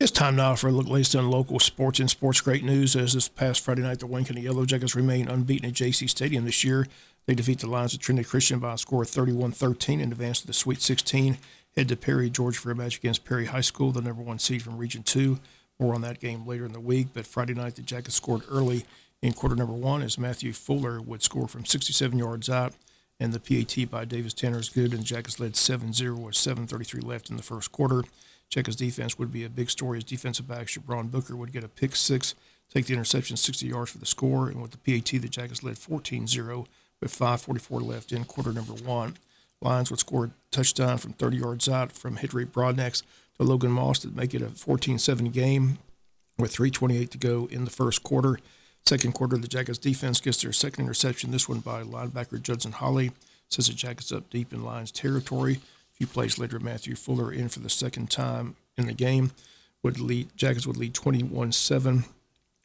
It's time now for a look latest on local sports and sports great news. As this past Friday night, the Wayne County Yellow Jackets remain unbeaten at JC Stadium this year. They defeat the Lions of Trinity Christian by a score of 31-13 and advance to the Sweet 16. Head to Perry, Georgia for a match against Perry High School, the number one seed from Region 2. More on that game later in the week, but Friday night the Jackets scored early in quarter number one as Matthew Fuller would score from 67 yards out, and the PAT by Davis Tanner is good, and the Jackets led 7-0 with 7:33 left in the first quarter. Jackets defense would be a big story as defensive back Shabron Booker would get a pick six, take the interception 60 yards for the score, and with the PAT, the Jackets led 14-0 with 5:44 left in quarter number one. Lions would score a touchdown from 30 yards out from Henry Broadnax to Logan Moss to make it a 14-7 game with 3:28 to go in the first quarter. Second quarter, the Jackets defense gets their second interception, this one by linebacker Judson Holly. Says the Jackets up deep in Lions territory. A few plays later, Matthew Fuller in for the second time in the game. Jackets would lead 21-7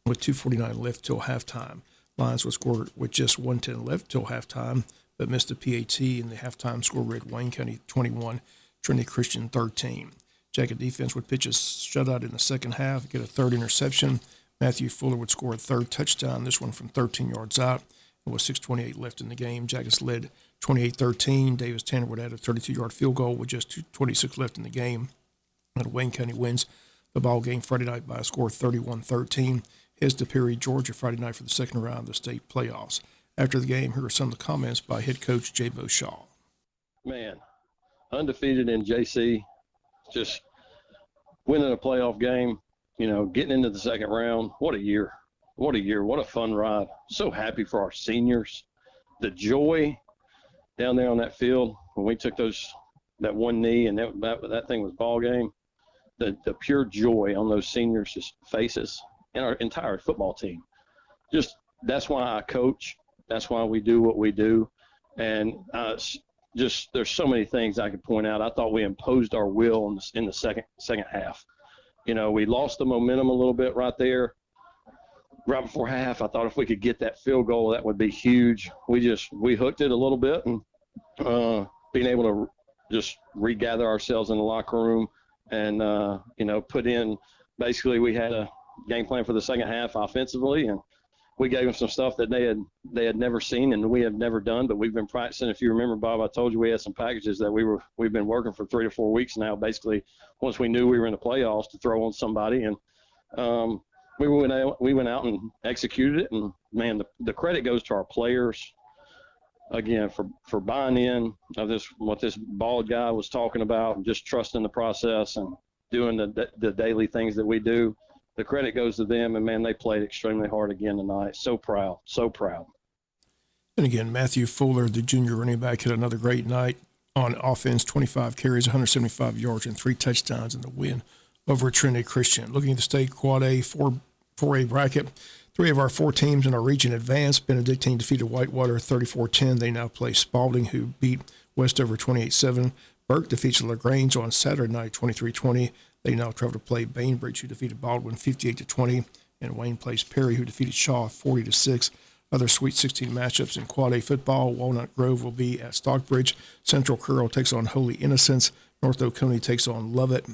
with 2:49 left till halftime. Lions would score with just 1:10 left till halftime, but missed the PAT, and the halftime score read Wayne County 21, Trinity Christian 13. Jacket defense would pitch a shutout in the second half, get a third interception. Matthew Fuller would score a third touchdown, this one from 13 yards out. It was 6:28 left in the game. Jackets led 28-13. Davis Tanner would add a 32-yard field goal with just 2:26 left in the game. And Wayne County wins the ball game Friday night by a score of 31-13. Heads to Perry, Georgia Friday night for the second round of the state playoffs. After the game, here are some of the comments by head coach Jay Beauchamp. Man, undefeated in JC, just winning a playoff game, getting into the second round. What a year. What a year. What a fun ride. So happy for our seniors. The joy down there on that field when we took that one knee and that thing was ball game. The pure joy on those seniors' just faces and our entire football team. Just that's why I coach. That's why we do what we do. And there's so many things I could point out. I thought we imposed our will in the second half. We lost the momentum a little bit right there. Right before half, I thought if we could get that field goal, that would be huge. We hooked it a little bit, and being able to just regather ourselves in the locker room and, put in – basically we had a game plan for the second half offensively, and we gave them some stuff that they had never seen and we had never done, but we've been practicing. If you remember, Bob, I told you we had some packages that we've been working for 3 to 4 weeks now, basically once we knew we were in the playoffs to throw on somebody. And we went out and executed it, and man, the credit goes to our players again for buying in of what this bald guy was talking about, and just trusting the process and doing the daily things that we do. The credit goes to them, and man, they played extremely hard again tonight. So proud, so proud. And again, Matthew Fuller, the junior running back, had another great night on offense, 25 carries, 175 yards, and 3 touchdowns in the win over Trinity Christian. Looking at the state Quad A 4A bracket, 3 of our 4 teams in our region advanced. Benedictine defeated Whitewater 34-10. They now play Spalding, who beat Westover 28-7. Burke defeats LaGrange on Saturday night 23-20. They now travel to play Bainbridge, who defeated Baldwin 58-20. And Wayne plays Perry, who defeated Shaw 40-6. Other Sweet 16 matchups in Quad A football, Walnut Grove will be at Stockbridge. Central Curl takes on Holy Innocents. North Oconee takes on Lovett.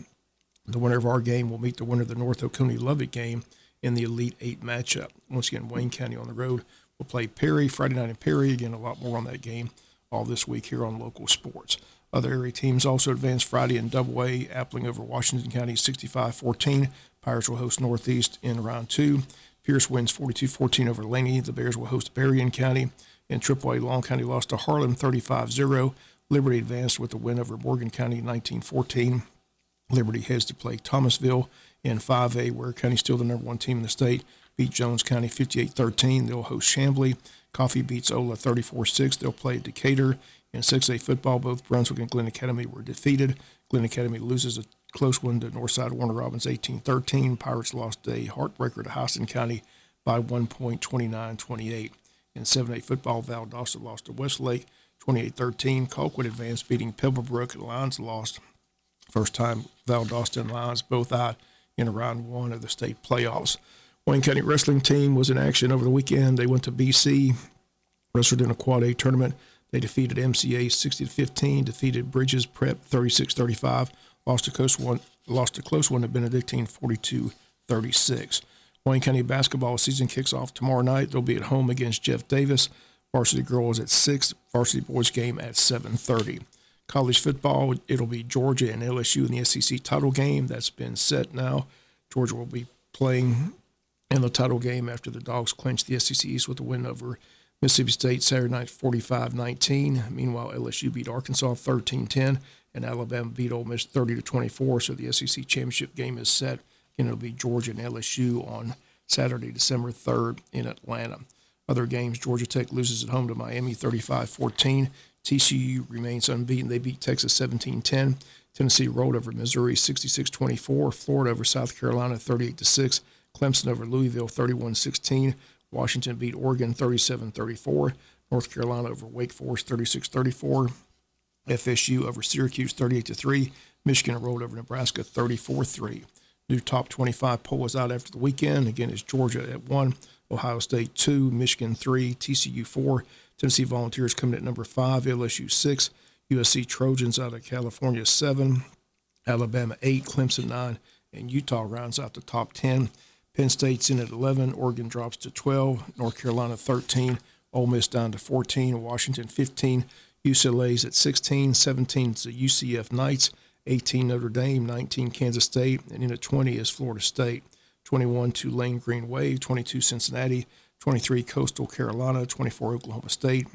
The winner of our game will meet the winner of the North Oconee-Lovett game in the Elite 8 matchup. Once again, Wayne County on the road will play Perry Friday night in Perry. Again, a lot more on that game all this week here on Local Sports. Other area teams also advanced Friday in AA. Appling over Washington County 65-14. Pirates will host Northeast in round 2. Pierce wins 42-14 over Laney. The Bears will host Berrien County. In AAA, Long County lost to Harlan 35-0. Liberty advanced with a win over Morgan County 19-14. Liberty heads to play Thomasville in 5A, where County's still the number 1 team in the state. Beat Jones County 58-13. They'll host Chamblee. Coffee beats Ola 34-6. They'll play Decatur. In 6A football, both Brunswick and Glen Academy were defeated. Glen Academy loses a close one to Northside Warner Robins 18-13. Pirates lost a heartbreaker to Houston County by 1 point, 29-28. In 7A football, Valdosta lost to Westlake 28-13. Colquitt advanced, beating Pebblebrook. Lions lost. First time Valdosta and Lions both out in round 1 of the state playoffs. Wayne County wrestling team was in action over the weekend. They went to BC, wrestled in a Quad A tournament. They defeated MCA 60-15, defeated Bridges Prep 36-35, lost a close one at Benedictine 42-36. Wayne County basketball season kicks off tomorrow night. They'll be at home against Jeff Davis. Varsity girls at 6, varsity boys game at 7:30. College football, it'll be Georgia and LSU in the SEC title game. That's been set now. Georgia will be playing in the title game after the Dogs clinched the SEC East with a win over Mississippi State Saturday night 45-19. Meanwhile, LSU beat Arkansas 13-10, and Alabama beat Ole Miss 30-24. So the SEC championship game is set. Again, it'll be Georgia and LSU on Saturday, December 3rd in Atlanta. Other games, Georgia Tech loses at home to Miami 35-14. TCU remains unbeaten. They beat Texas 17-10. Tennessee rolled over Missouri 66-24. Florida over South Carolina 38-6. Clemson over Louisville 31-16. Washington beat Oregon 37-34. North Carolina over Wake Forest 36-34. FSU over Syracuse 38-3. Michigan rolled over Nebraska 34-3. New top 25 poll is out after the weekend. Again, it's Georgia at 1, Ohio State 2, Michigan 3, TCU 4, Tennessee Volunteers coming at number 5, LSU 6, USC Trojans out of California 7, Alabama 8, Clemson 9, and Utah rounds out the top 10. Penn State's in at 11, Oregon drops to 12, North Carolina 13, Ole Miss down to 14, Washington 15, UCLA's at 16, 17 is the UCF Knights, 18 Notre Dame, 19 Kansas State, and in at 20 is Florida State. 21 Tulane Green Wave, 22 Cincinnati, 23 Coastal Carolina, 24 Oklahoma State,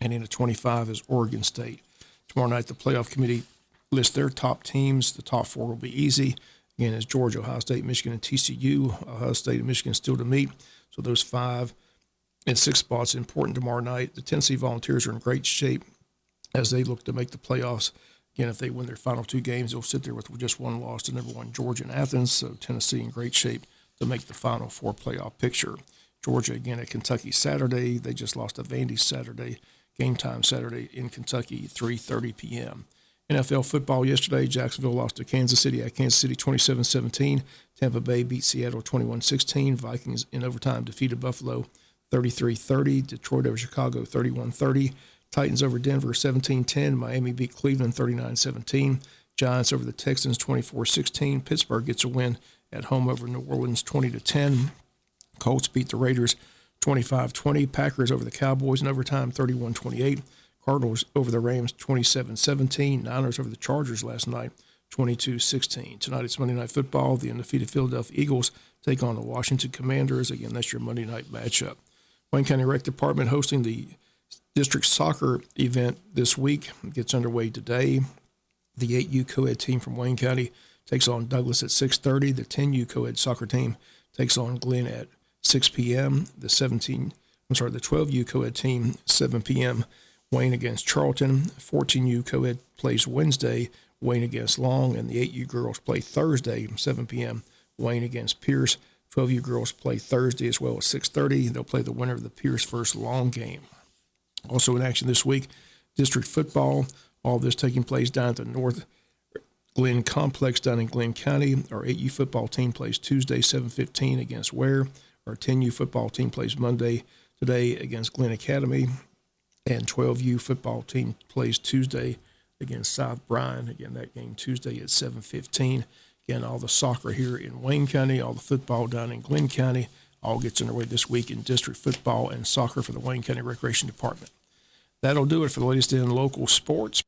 and in at 25 is Oregon State. Tomorrow night, the playoff committee lists their top teams. The top 4 will be easy. Again, it's Georgia, Ohio State, Michigan, and TCU. Ohio State and Michigan still to meet. So those 5 and 6 spots are important tomorrow night. The Tennessee Volunteers are in great shape as they look to make the playoffs. Again, if they win their final 2 games, they'll sit there with just 1 loss to number 1 Georgia and Athens. So Tennessee in great shape to make the final 4 playoff picture. Georgia again at Kentucky Saturday. They just lost to Vandy Saturday. Game time Saturday in Kentucky, 3:30 p.m. NFL football yesterday. Jacksonville lost to Kansas City at Kansas City 27-17. Tampa Bay beat Seattle 21-16. Vikings in overtime defeated Buffalo 33-30. Detroit over Chicago 31-30. Titans over Denver 17-10. Miami beat Cleveland 39-17. Giants over the Texans 24-16. Pittsburgh gets a win at home over New Orleans 20-10. Colts beat the Raiders 25-20. Packers over the Cowboys in overtime 31-28. Cardinals over the Rams 27-17. Niners over the Chargers last night 22-16. Tonight it's Monday Night Football. The undefeated Philadelphia Eagles take on the Washington Commanders. Again, that's your Monday night matchup. Wayne County Rec Department hosting the district soccer event this week. It gets underway today. The 8U co-ed team from Wayne County takes on Douglas at 6:30. The 10U co-ed soccer team takes on Glenn at 6 p.m. The 12U co-ed team 7 p.m. Wayne against Charlton. 14U co-ed plays Wednesday. Wayne against Long, and the 8U girls play Thursday 7 p.m. Wayne against Pierce. 12U girls play Thursday as well at 6:30. They'll play the winner of the Pierce first Long game. Also in action this week, district football. All this taking place down at the North Glen Complex down in Glenn County. Our 8U football team plays Tuesday, 7:15 against Ware. Our 10U football team plays Monday today against Glen Academy. And 12U football team plays Tuesday against South Bryan. Again, that game Tuesday at 7:15. Again, all the soccer here in Wayne County, all the football down in Glenn County, all gets underway this week in district football and soccer for the Wayne County Recreation Department. That'll do it for the latest in local sports.